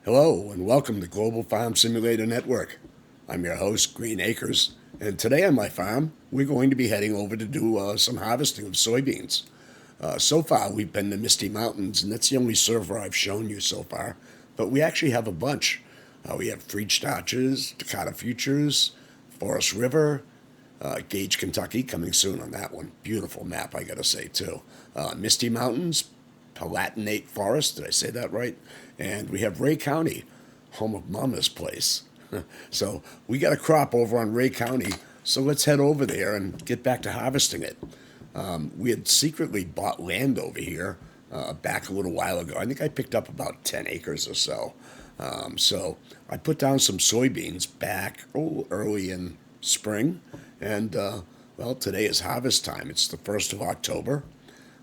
Hello, and welcome to Global Farm Simulator Network. I'm your host, Green Acres, and today on my farm, we're going to be heading over to do some harvesting of soybeans. So far, we've been to Misty Mountains, and that's the only server I've shown you so far, but we actually have a bunch. We have Freed Starches, Dakota Futures, Forest River, Gage, Kentucky, coming soon on that one. Beautiful map, I gotta say, too. Misty Mountains, Palatinate Forest, did I say that right? And we have Ray County, home of Mama's place. So we got a crop over on Ray County, so let's head over there and get back to harvesting it. We had secretly bought land over here back a little while ago. I think I picked up about 10 acres or so. So I put down some soybeans back early in spring, and well, today is harvest time. It's the 1st of October,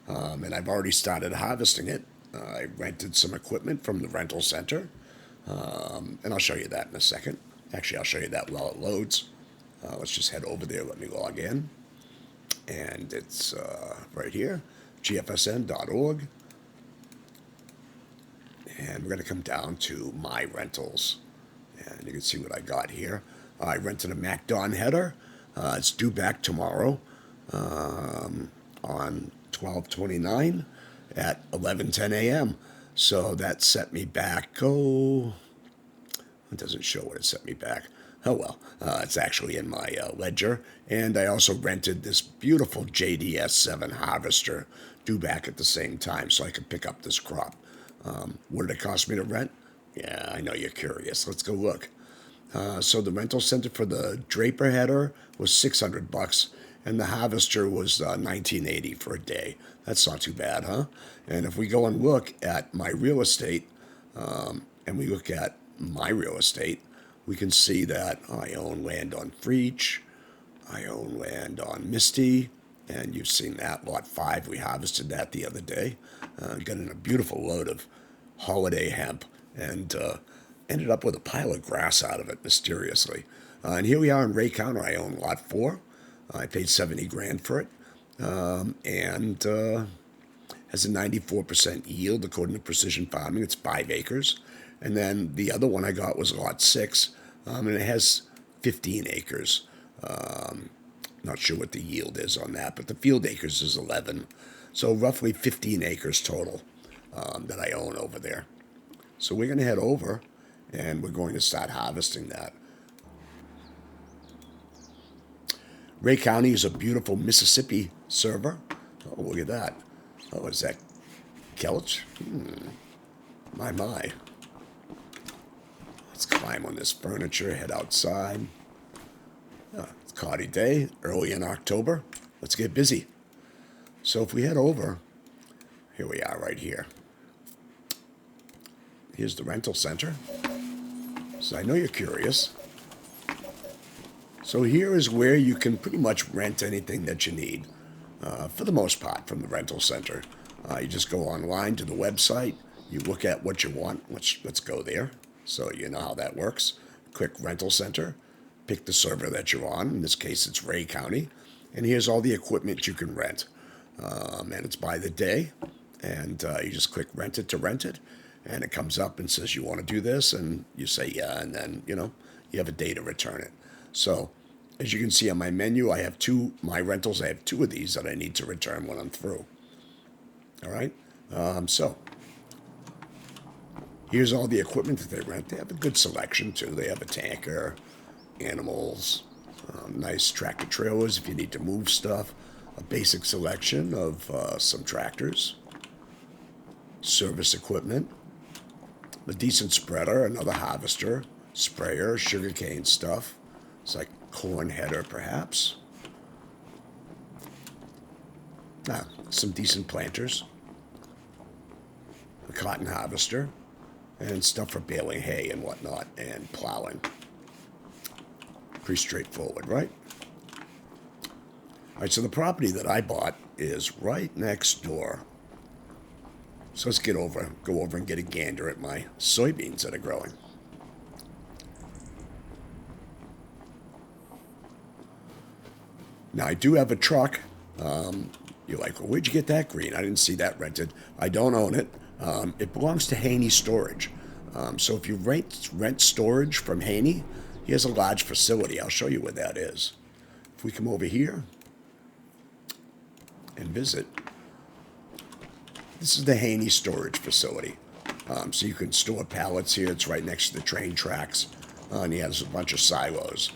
and I've already started harvesting it. I rented some equipment from the rental center, and I'll show you that in a second. Actually, I'll show you that while it loads. Let's just head over there. Let me log in. And it's right here, gfsn.org. And we're going to come down to My Rentals. And you can see what I got here. I rented a MacDon header. It's due back tomorrow on 12/29 at 11:10 a.m. So that set me back, it doesn't show what it set me back. Oh well, it's actually in my ledger. And I also rented this beautiful JDS7 harvester due back at the same time so I could pick up this crop. What did it cost me to rent? Yeah, I know you're curious. Let's go look. So the rental center for the Draper header was $600, and the harvester was $19.80 for a day. That's not too bad, huh? And if we go and look at my real estate, and we look at my real estate, we can see that I own land on Freach, I own land on Misty, and you've seen that, Lot 5. We harvested that the other day. Got in a beautiful load of holiday hemp, and ended up with a pile of grass out of it, mysteriously. And here we are in Ray County. I own Lot 4. I paid $70,000 for it, and has a 94% yield according to Precision Farming. It's 5 acres. And then the other one I got was Lot 6, and it has 15 acres. Not sure what the yield is on that, but the field acres is 11. So roughly 15 acres total that I own over there. So we're going to head over, and we're going to start harvesting that. Ray County is a beautiful Mississippi server. Oh, look at that. Oh, is that Kelch? My. Let's climb on this furniture, head outside. It's cloudy day, early in October. Let's get busy. So if we head over, here we are right here. Here's the rental center. So I know you're curious. So here is where you can pretty much rent anything that you need, for the most part, from the rental center. You just go online to the website, you look at what you want. Let's go there, so you know how that works. Click Rental Center, pick the server that you're on. In this case, it's Ray County, and here's all the equipment you can rent. And it's by the day, and you just click Rent It to rent it, and it comes up and says you want to do this, and you say yeah, and then you have a day to return it. So as you can see on my menu, I have my rentals. I have 2 of these that I need to return when I'm through. All right, so here's all the equipment that they rent. They have a good selection too. They have a tanker, animals, nice tractor trailers if you need to move stuff, a basic selection of some tractors, service equipment, a decent spreader, another harvester, sprayer, sugarcane stuff. It's like corn header, perhaps. Some decent planters, a cotton harvester, and stuff for baling hay and whatnot, and plowing. Pretty straightforward, right? All right, so the property that I bought is right next door. So let's go over and get a gander at my soybeans that are growing. Now, I do have a truck. You're like, well, where'd you get that green? I didn't see that rented. I don't own it. It belongs to Haney Storage. So if you rent storage from Haney, he has a large facility. I'll show you where that is. If we come over here and visit, this is the Haney storage facility. So you can store pallets here. It's right next to the train tracks. And he has a bunch of silos.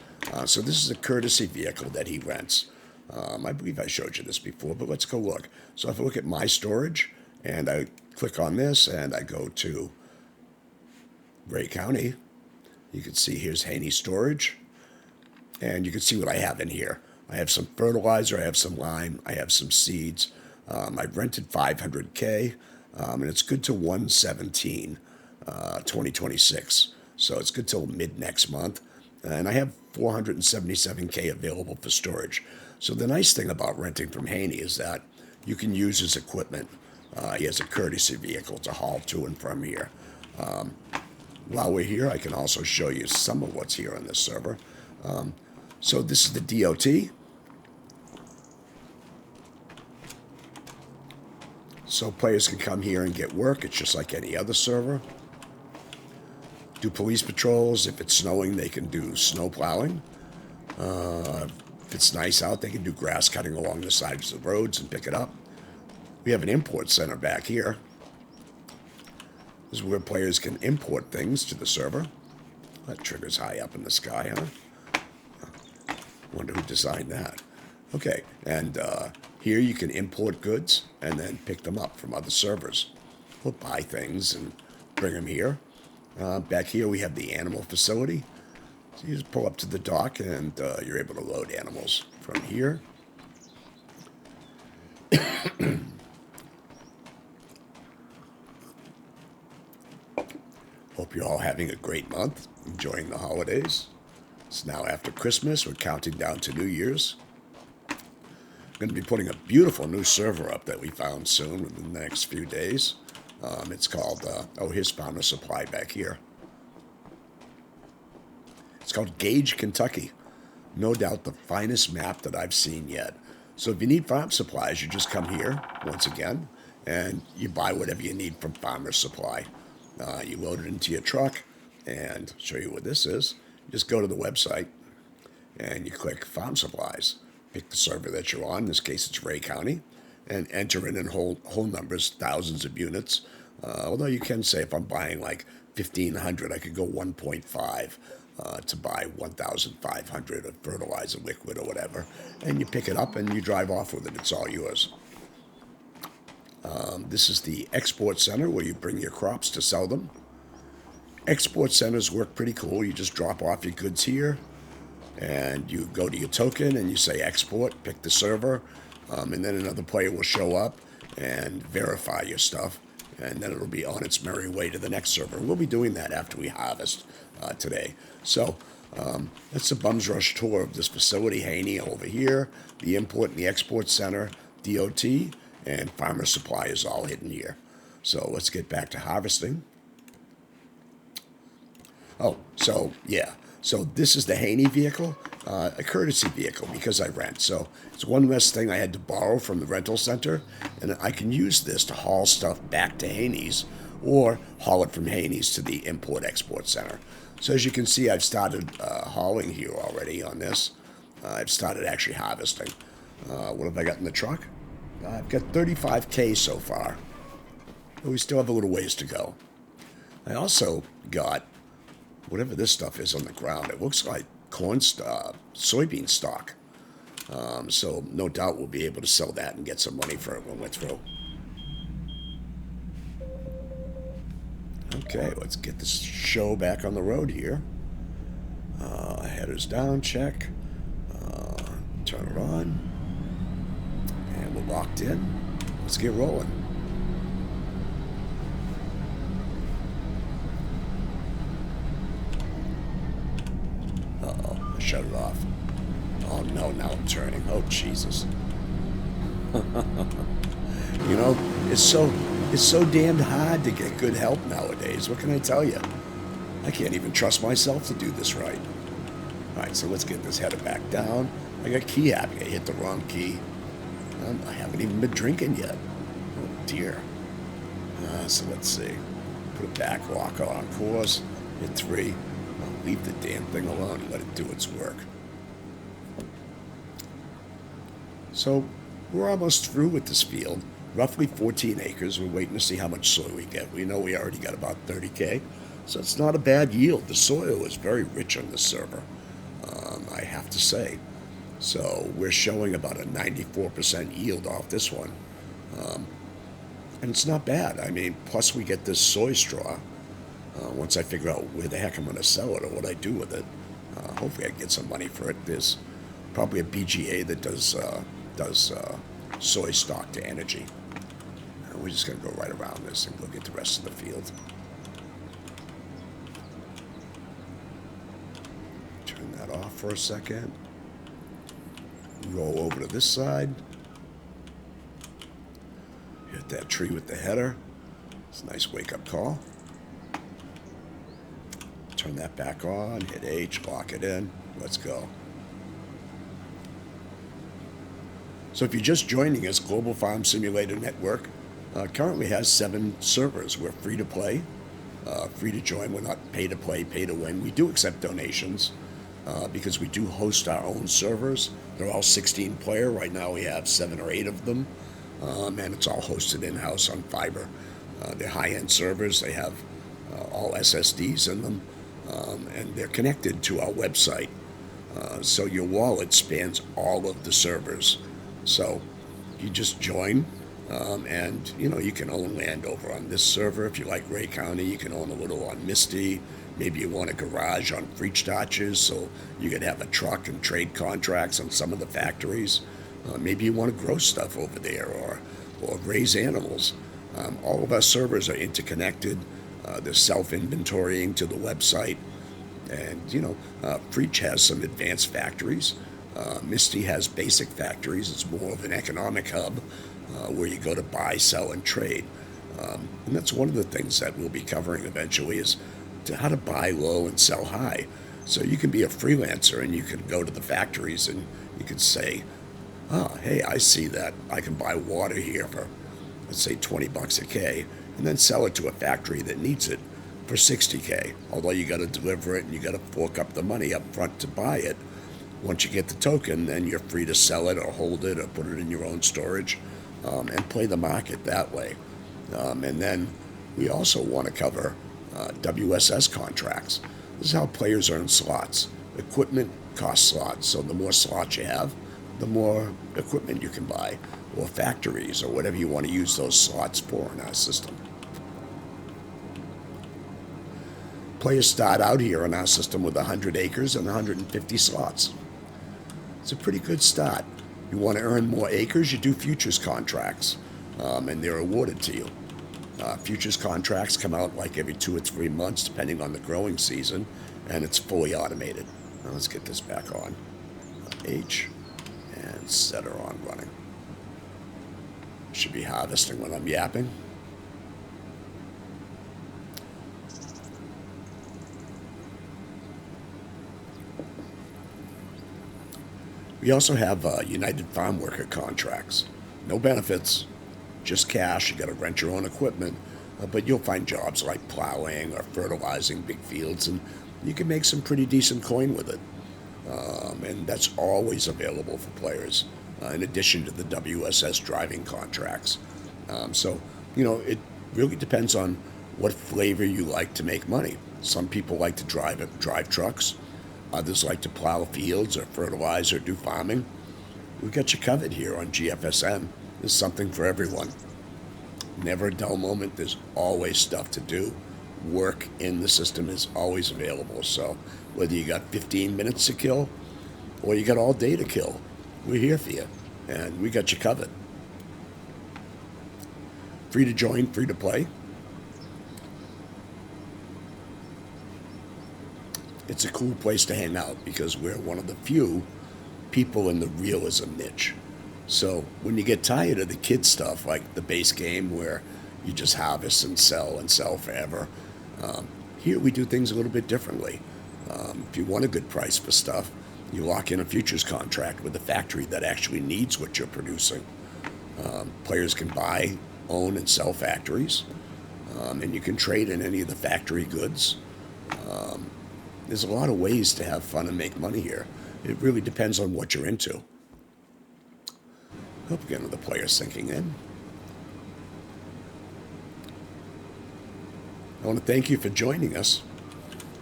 So this is a courtesy vehicle that he rents. I believe I showed you this before, but let's go look. So if I look at my storage, and I click on this, and I go to Ray County, you can see here's Haney Storage, and you can see what I have in here. I have some fertilizer, I have some lime, I have some seeds. I've rented 500K, and it's good till 1/17, 2026. So it's good till mid next month. And I have 477K available for storage. So the nice thing about renting from Haney is that you can use his equipment. He has a courtesy vehicle to haul to and from here. While we're here, I can also show you some of what's here on this server. So this is the DOT. So players can come here and get work. It's just like any other server. Do police patrols. If it's snowing, they can do snow plowing. If it's nice out, they can do grass cutting along the sides of the roads and pick it up. We have an import center back here. This is where players can import things to the server. That trigger's high up in the sky, huh? Wonder who designed that. Okay, and here you can import goods and then pick them up from other servers. We'll buy things and bring them here. Back here we have the animal facility. So you just pull up to the dock and you're able to load animals from here. Hope you're all having a great month, enjoying the holidays. It's now after Christmas. We're counting down to New Year's. I'm going to be putting a beautiful new server up that we found soon within the next few days. It's called, here's Farmer Supply back here. It's called Gage, Kentucky. No doubt the finest map that I've seen yet. So if you need farm supplies, you just come here, once again, and you buy whatever you need from Farmer Supply. You load it into your truck, and I'll show you what this is. You just go to the website, and you click Farm Supplies. Pick the server that you're on. In this case, it's Ray County. And enter in whole numbers, thousands of units. Although you can say if I'm buying like 1,500, I could go 1.5 to buy 1,500 of fertilizer liquid or whatever. And you pick it up and you drive off with it. It's all yours. This is the export center where you bring your crops to sell them. Export centers work pretty cool. You just drop off your goods here and you go to your token and you say export, pick the server. And then another player will show up and verify your stuff, and then it'll be on its merry way to the next server. We'll be doing that after we harvest today. So that's a bum's rush tour of this facility. Haney over here, the import and the export center, DOT, and Farmer Supply is all hidden here. So let's get back to harvesting. So this is the Haney vehicle, a courtesy vehicle because I rent. So it's one less thing I had to borrow from the rental center, and I can use this to haul stuff back to Haney's or haul it from Haney's to the import-export center. So as you can see, I've started hauling here already on this. I've started actually harvesting. What have I got in the truck? I've got 35K so far, but we still have a little ways to go. I also got whatever this stuff is on the ground. It looks like soybean stock. So no doubt we'll be able to sell that and get some money for it when we're through. Okay, let's get this show back on the road here. Headers down, check. Turn it on. And we're locked in. Let's get rolling. Shut it off. Oh no, now I'm turning. Oh Jesus. You know, it's so damned hard to get good help nowadays. What can I tell you? I can't even trust myself to do this right. Alright, so let's get this header back down. I got key happy. I hit the wrong key. I haven't even been drinking yet. Oh dear. So let's see. Put a back locker on course. Hit 3. Leave the damn thing alone and let it do its work. So we're almost through with this field. Roughly 14 acres. We're waiting to see how much soil we get. We know we already got about 30K. So it's not a bad yield. The soil is very rich on this server, I have to say. So we're showing about a 94% yield off this one. And it's not bad. I mean, plus we get this soy straw. Once I figure out where the heck I'm going to sell it or what I do with it, hopefully I can get some money for it. There's probably a BGA that does soy stock to energy. We're just going to go right around this and go get the rest of the field. Turn that off for a second. Roll over to this side. Hit that tree with the header. It's a nice wake-up call. Turn that back on, hit H, lock it in. Let's go. So if you're just joining us, Global Farm Simulator Network currently has 7 servers. We're free to play, free to join. We're not pay to play, pay to win. We do accept donations because we do host our own servers. They're all 16 player. Right now we have 7 or 8 of them, and it's all hosted in-house on fiber. They're high-end servers. They have all SSDs in them, and they're connected to our website. So your wallet spans all of the servers. So you just join, and you can own land over on this server. If you like Ray County, you can own a little on Misty. Maybe you want a garage on Freach, so you could have a truck and trade contracts on some of the factories. Maybe you want to grow stuff over there or raise animals. All of our servers are interconnected. They're self-inventorying to the website. And, Freach has some advanced factories. Misty has basic factories. It's more of an economic hub where you go to buy, sell, and trade. And that's one of the things that we'll be covering eventually is how to buy low and sell high. So you can be a freelancer and you can go to the factories and you can say, hey, I see that I can buy water here for, let's say, $20 a K, and then sell it to a factory that needs it for $60K. Although you got to deliver it and you got to fork up the money up front to buy it. Once you get the token, then you're free to sell it or hold it or put it in your own storage and play the market that way. And then we also want to cover WSS contracts. This is how players earn slots. Equipment costs slots, so the more slots you have, the more equipment you can buy, or factories, or whatever you want to use those slots for in our system. Players start out here in our system with 100 acres and 150 slots. It's a pretty good start. You want to earn more acres, you do futures contracts, and they're awarded to you. Futures contracts come out like every 2 or 3 months, depending on the growing season, and it's fully automated. Now let's get this back on. H, and set her on running. Should be harvesting when I'm yapping. We also have United Farm Worker contracts. No benefits, just cash. You got to rent your own equipment, but you'll find jobs like plowing or fertilizing big fields, and you can make some pretty decent coin with it. And that's always available for players, in addition to the WSS driving contracts. So, it really depends on what flavor you like to make money. Some people like to drive trucks. Others like to plow fields or fertilize or do farming. We've got you covered here on Gfsn. There's something for everyone. Never a dull moment. There's always stuff to do. Work in the system is always available. So whether you got 15 minutes to kill or you got all day to kill, we're here for you. And we got you covered. Free to join, free to play. It's a cool place to hang out because we're one of the few people in the realism niche. So when you get tired of the kid stuff, like the base game where you just harvest and sell forever, here we do things a little bit differently. If you want a good price for stuff, you lock in a futures contract with a factory that actually needs what you're producing. Players can buy, own, and sell factories. And you can trade in any of the factory goods. There's a lot of ways to have fun and make money here. It really depends on what you're into. Hope we get another player sinking in. I want to thank you for joining us.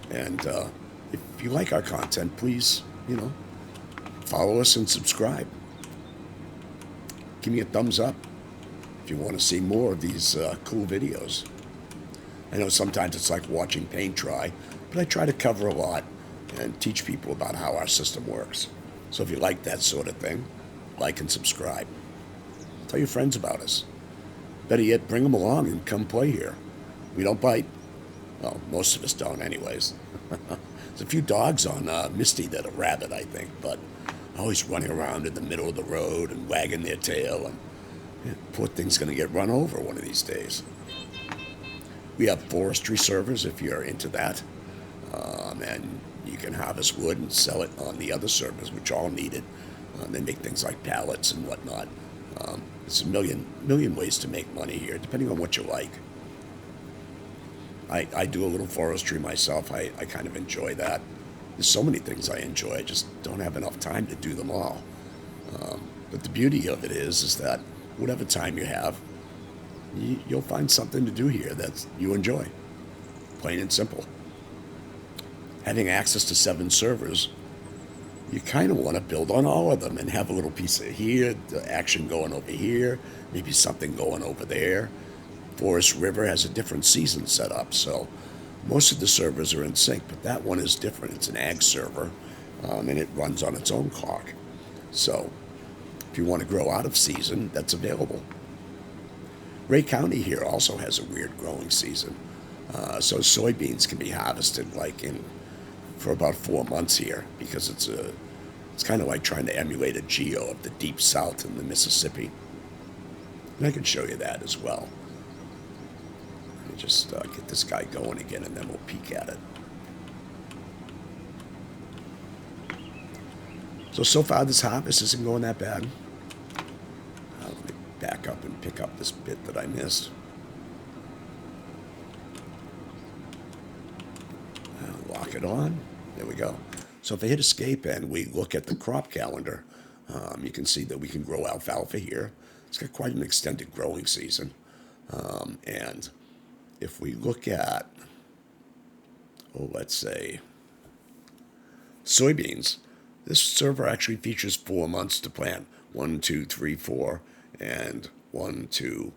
And if you like our content, please, follow us and subscribe. Give me a thumbs up if you want to see more of these cool videos. I know sometimes it's like watching paint dry, but I try to cover a lot and teach people about how our system works. So if you like that sort of thing, like and subscribe. Tell your friends about us. Better yet, bring them along and come play here. We don't bite. Well, most of us don't anyways. There's a few dogs on Misty that are rabid, I think, but always running around in the middle of the road and wagging their tail. And poor thing's going to get run over one of these days. We have forestry servers if you're into that. And you can harvest wood and sell it on the other servers, which all need it. They make things like pallets and whatnot. There's a million ways to make money here, depending on what you like. I do a little forestry myself. I kind of enjoy that. There's so many things I enjoy. I just don't have enough time to do them all. But the beauty of it is that whatever time you have, you'll find something to do here that you enjoy. Plain and simple. Having access to 7 servers, you kind of want to build on all of them and have a little piece of here, the action going over here, maybe something going over there. Forest River has a different season set up, so most of the servers are in sync, but that one is different. It's an ag server, and it runs on its own clock. So if you want to grow out of season, that's available. Ray County here also has a weird growing season. So soybeans can be harvested for about 4 months here because it's kind of like trying to emulate a geo of the deep south in the Mississippi. And I can show you that as well. Let me just get this guy going again, and then we'll peek at it. So far this harvest isn't going that bad. Let me back up and pick up this bit that I missed. Lock it on. There we go. So if I hit escape and we look at the crop calendar, you can see that we can grow alfalfa here. It's got quite an extended growing season. And if we look at, let's say, soybeans, this server actually features 4 months to plant. 1, 2, 3, 4, and 1, 2,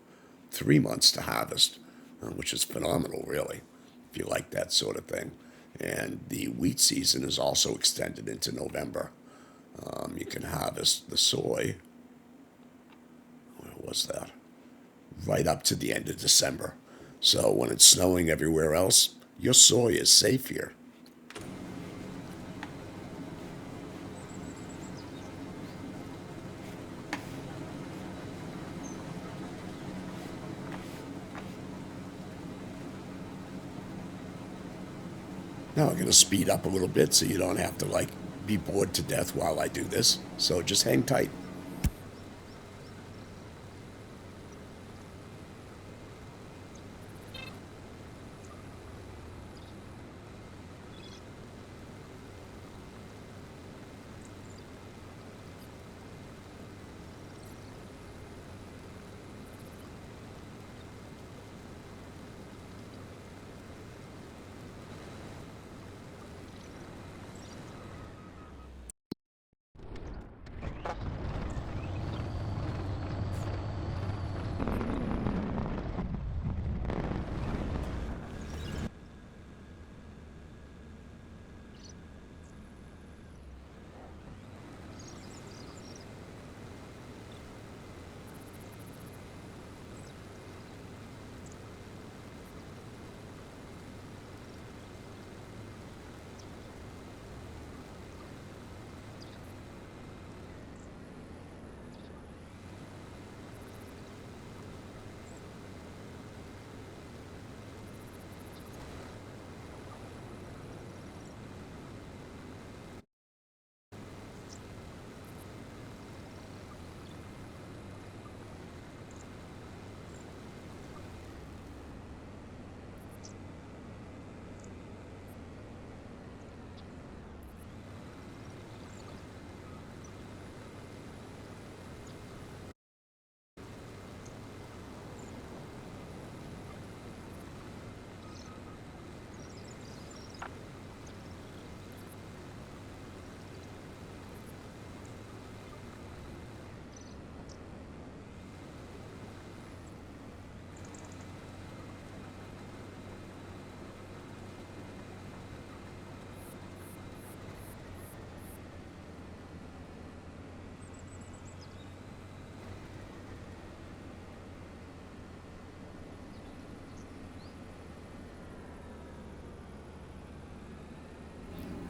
3 months to harvest, which is phenomenal, really, if you like that sort of thing. And the wheat season is also extended into November. You can harvest the soy, where was that? Right up to the end of December. So when it's snowing everywhere else, your soy is safe here. Now I'm going to speed up a little bit so you don't have to be bored to death while I do this. So just hang tight.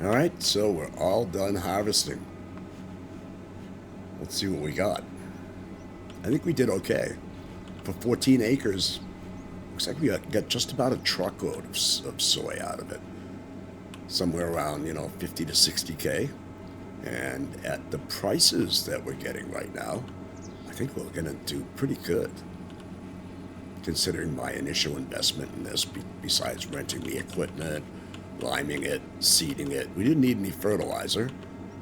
All right, so we're all done harvesting. Let's see what we got. I think we did okay. For 14 acres, looks like we got just about a truckload of soy out of it. Somewhere around, 50 to 60K. And at the prices that we're getting right now, I think we're going to do pretty good. Considering my initial investment in this, besides renting the equipment, liming it, seeding it. We didn't need any fertilizer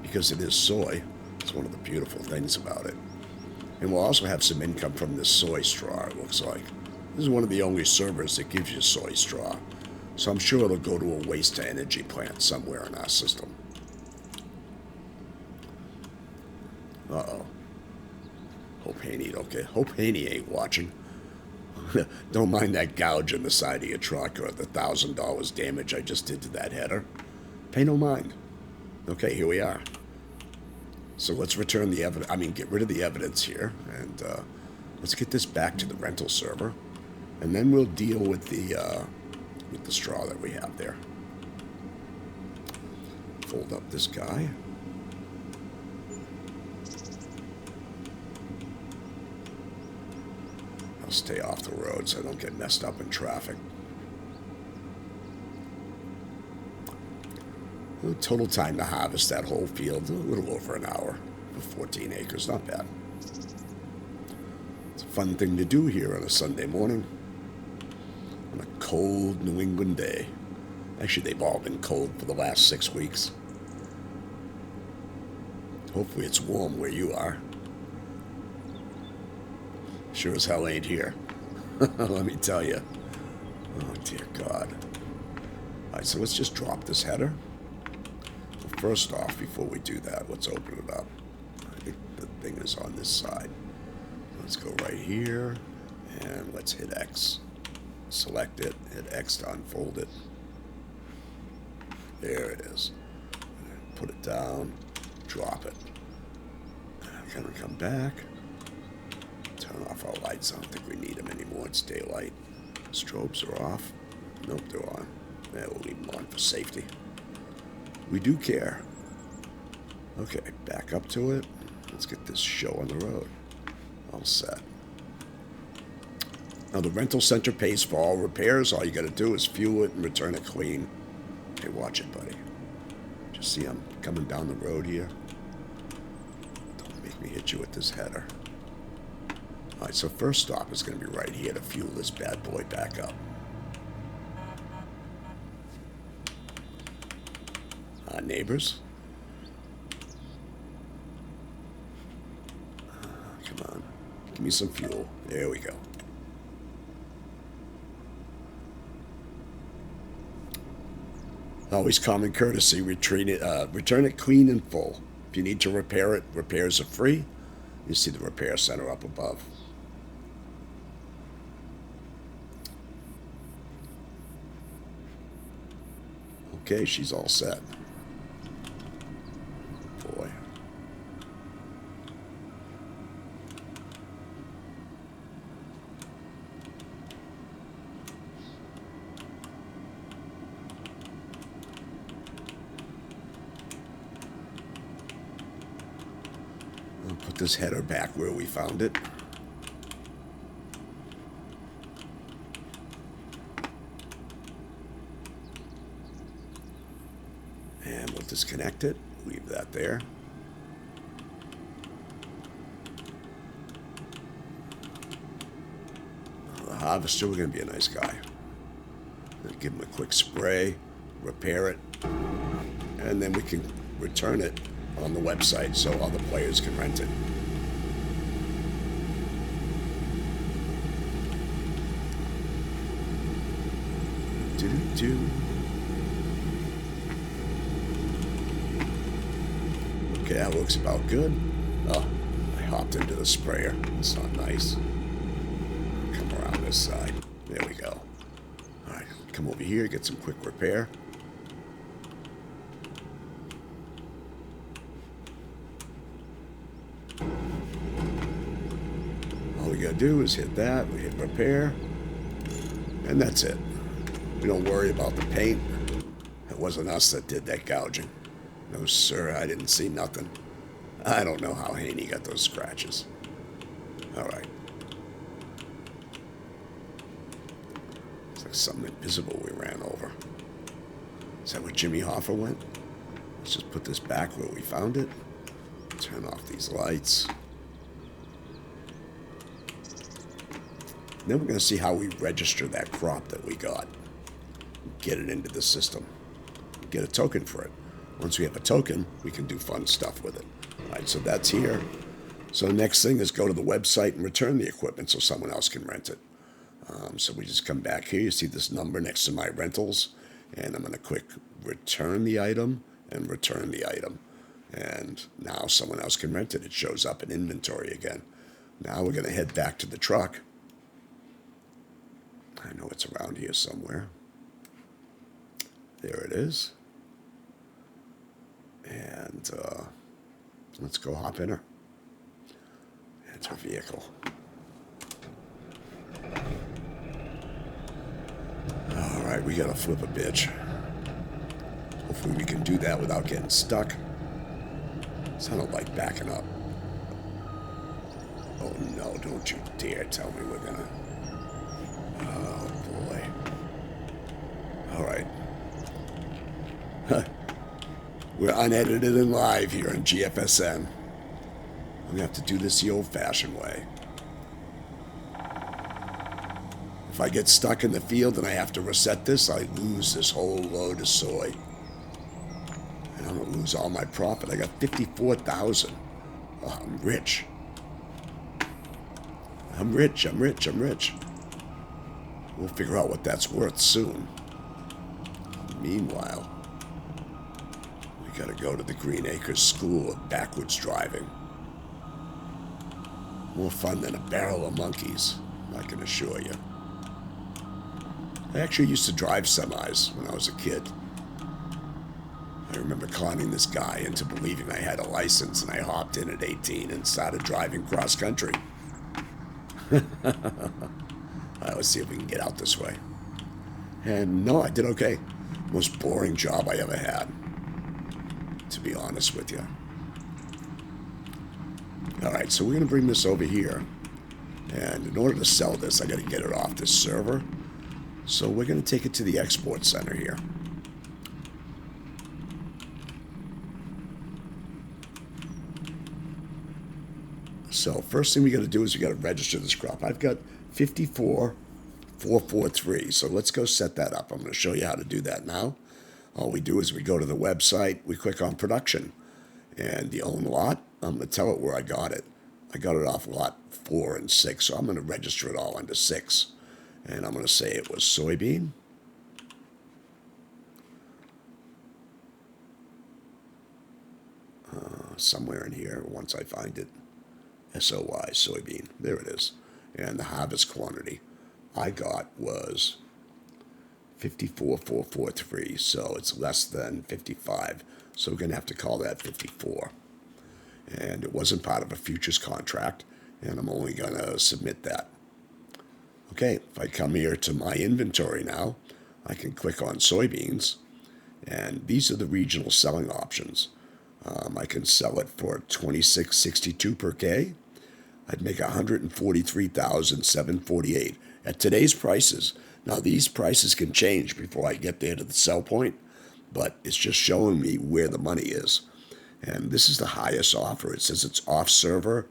because it is soy. It's one of the beautiful things about it. And we'll also have some income from this soy straw, it looks like. This is one of the only servers that gives you soy straw. So I'm sure it'll go to a waste-to-energy plant somewhere in our system. Uh-oh. Hope Haney, okay. Hope Haney ain't watching. Don't mind that gouge in the side of your truck or the $1,000 damage I just did to that header. Pay no mind. Okay, here we are. So let's return the evidence. Get rid of the evidence here, and let's get this back to the rental server, and then we'll deal with the straw that we have there. Fold up this guy. I'll stay off the road so I don't get messed up in traffic. The total time to harvest that whole field, a little over an hour for 14 acres, not bad. It's a fun thing to do here on a Sunday morning on a cold New England day. Actually, they've all been cold for the last 6 weeks. Hopefully it's warm where you are. Sure as hell ain't here. Let me tell you. Oh, dear God. All right, so let's just drop this header. Well, first off, before we do that, let's open it up. I think the thing is on this side. Let's go right here, and let's hit X. Select it, hit X to unfold it. There it is. Put it down, drop it. Can we come back? Turn off our lights. I don't think we need them anymore. It's daylight. Strobes are off. Nope, they're on. Yeah, we'll leave them on for safety. We do care. Okay, back up to it. Let's get this show on the road. All set. Now, the rental center pays for all repairs. All you got to do is fuel it and return it clean. Okay, watch it, buddy. Just see I'm coming down the road here. Don't make me hit you with this header. All right, so first stop is going to be right here to fuel this bad boy back up. Neighbors. Come on. Give me some fuel. There we go. Always common courtesy, return it clean and full. If you need to repair it, repairs are free. You see the repair center up above. Okay, she's all set. Boy. I'll put this header back where we found it. And we'll disconnect it, leave that there. The harvester, we're going to be a nice guy. Give him a quick spray, repair it, and then we can return it on the website so other players can rent it. Okay, that looks about good. Oh, I hopped into the sprayer. That's not nice. Come around this side. There we go. All right, come over here, get some quick repair. All we gotta do is hit that, we hit repair, and that's it. We don't worry about the paint. It wasn't us that did that gouging. No, sir, I didn't see nothing. I don't know how Haney got those scratches. All right. It's like something invisible we ran over. Is that where Jimmy Hoffa went? Let's just put this back where we found it. Turn off these lights. Then we're going to see how we register that crop that we got. Get it into the system. Get a token for it. Once we have a token, we can do fun stuff with it. All right, so that's here. So the next thing is go to the website and return the equipment so someone else can rent it. So we just come back here. You see this number next to my rentals. And I'm going to click return the item and return the item. And now someone else can rent it. It shows up in inventory again. Now we're going to head back to the truck. I know it's around here somewhere. There it is. And let's go hop in her. Enter vehicle. All right, we got to flip a bitch. Hopefully we can do that without getting stuck. Sounded like backing up. Oh no, don't you dare tell me we're gonna... Oh boy. All right. We're unedited and live here on Gfsn. I'm gonna have to do this the old-fashioned way. If I get stuck in the field and I have to reset this, I lose this whole load of soy. And I'm gonna lose all my profit. I got 54,000. Oh, I'm rich. I'm rich. We'll figure out what that's worth soon. Meanwhile, we gotta go to the Green Acres School of Backwards Driving. More fun than a barrel of monkeys, I can assure you. I actually used to drive semis when I was a kid. I remember conning this guy into believing I had a license, and I hopped in at 18 and started driving cross country. All right, let's see if we can get out this way. And no, I did okay. Most boring job I ever had, to be honest with you. All right, so we're going to bring this over here. And in order to sell this, I got to get it off this server. So we're going to take it to the export center here. So first thing we got to do is we got to register this crop. I've got 54,443. So let's go set that up. I'm going to show you how to do that now. All we do is we go to the website, we click on production, and the own lot, I'm going to tell it where I got it. I got it off lot 4 and 6, so I'm going to register it all under 6. And I'm going to say it was soybean. Somewhere in here, once I find it. SOY, soybean. There it is. And the harvest quantity I got was 54,443, so it's less than 55. So we're going to have to call that 54. And it wasn't part of a futures contract, and I'm only going to submit that. Okay, if I come here to my inventory now, I can click on soybeans, and these are the regional selling options. I can sell it for $26.62 per K. I'd make $143,748 at today's prices. Now these prices can change before I get there to the sell point, but it's just showing me where the money is. And this is the highest offer. It says it's off server,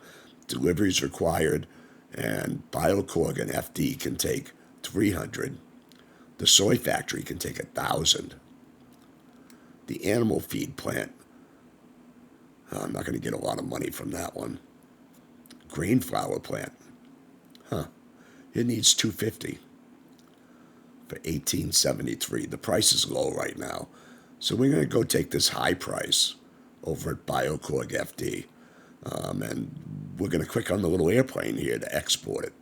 deliveries required, and BioCorgan FD can take 300. The soy factory can take 1,000. The animal feed plant, I'm not going to get a lot of money from that one. Grain flour plant, it needs 250 for 1873. The price is low right now, so we're going to go take this high price over at BioCorg FD, and we're going to click on the little airplane here to export it.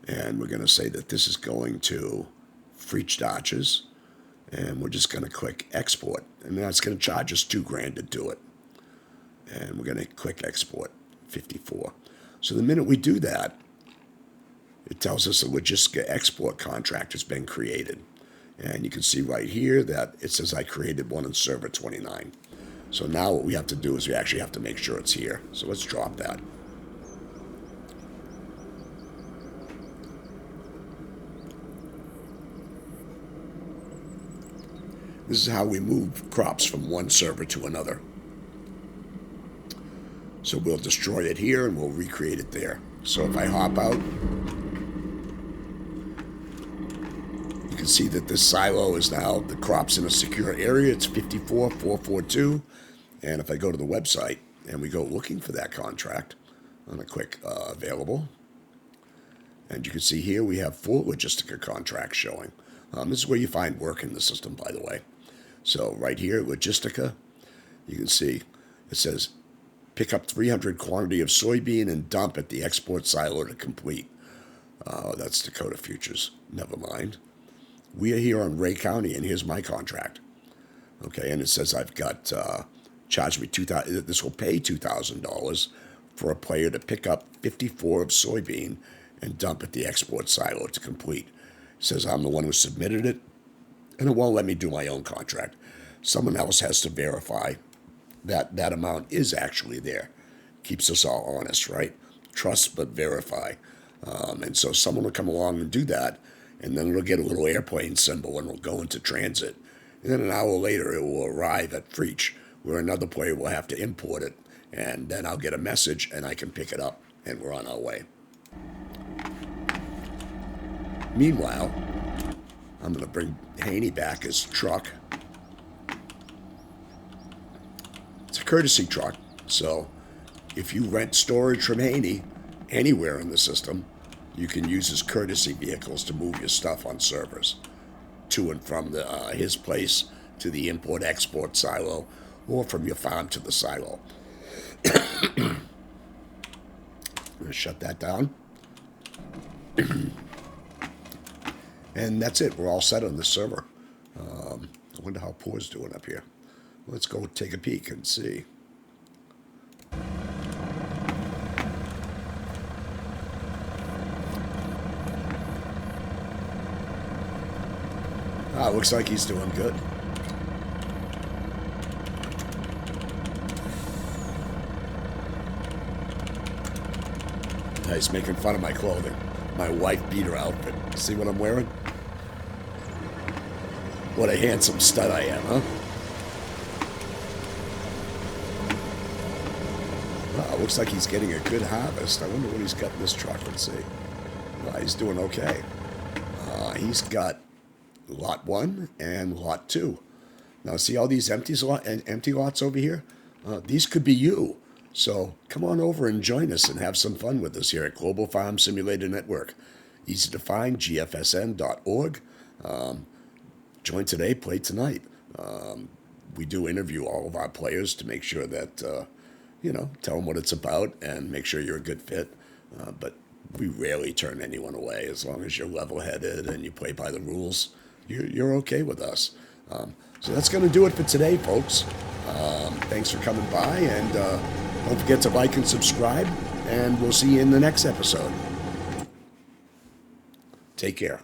And we're going to say that this is going to Freach Dodges, and we're just going to click export, and that's going to charge us $2,000 to do it. And we're going to click export 54. So the minute we do that, it tells us a logistica export contract has been created, And you can see right here that it says I created one in server 29. So now what we have to do is we actually have to make sure it's here. So let's drop that. This is how we move crops from one server to another. So we'll destroy it here and we'll recreate it there. So if I hop out, you can see that this silo is now, the crop's in a secure area. It's 54442. And if I go to the website and we go looking for that contract on a quick available, and you can see here we have 4 Logistica contracts showing. This is where you find work in the system, by the way. So right here, Logistica, you can see it says pick up 300 quantity of soybean and dump at the export silo to complete. That's Dakota Futures. Never mind. We are here on Ray County, and here's my contract. Okay, and it says I've got charge me $2,000. This will pay $2,000 for a player to pick up 54 of soybean and dump at the export silo to complete. It says I'm the one who submitted it, and it won't let me do my own contract. Someone else has to verify that that amount is actually there. Keeps us all honest, right? Trust but verify. And so someone will come along and do that, and then it'll get a little airplane symbol and it'll go into transit. And then an hour later, it will arrive at Freach, where another player will have to import it, and then I'll get a message and I can pick it up, and we're on our way. Meanwhile, I'm going to bring Haney back his truck. It's a courtesy truck, so if you rent storage from Haney anywhere in the system, you can use his courtesy vehicles to move your stuff on servers to and from his place to the import-export silo, or from your farm to the silo. I'm going to shut that down. And that's it. We're all set on this server. I wonder how Poor's doing up here. Let's go take a peek and see. Looks like he's doing good. He's making fun of my clothing. My wife beater outfit. See what I'm wearing? What a handsome stud I am, huh? Wow, looks like he's getting a good harvest. I wonder what he's got in this truck. Let's see. He's doing okay. He's got lot 1 and lot 2. Now, see all these empty lots over here? These could be you. So come on over and join us and have some fun with us here at Global Farm Simulator Network. Easy to find, gfsn.org. Join today, play tonight. We do interview all of our players to make sure that, tell them what it's about and make sure you're a good fit. But we rarely turn anyone away. As long as you're level-headed and you play by the rules, you're okay with us. So that's going to do it for today, folks. Thanks for coming by, and don't forget to like and subscribe, and we'll see you in the next episode. Take care.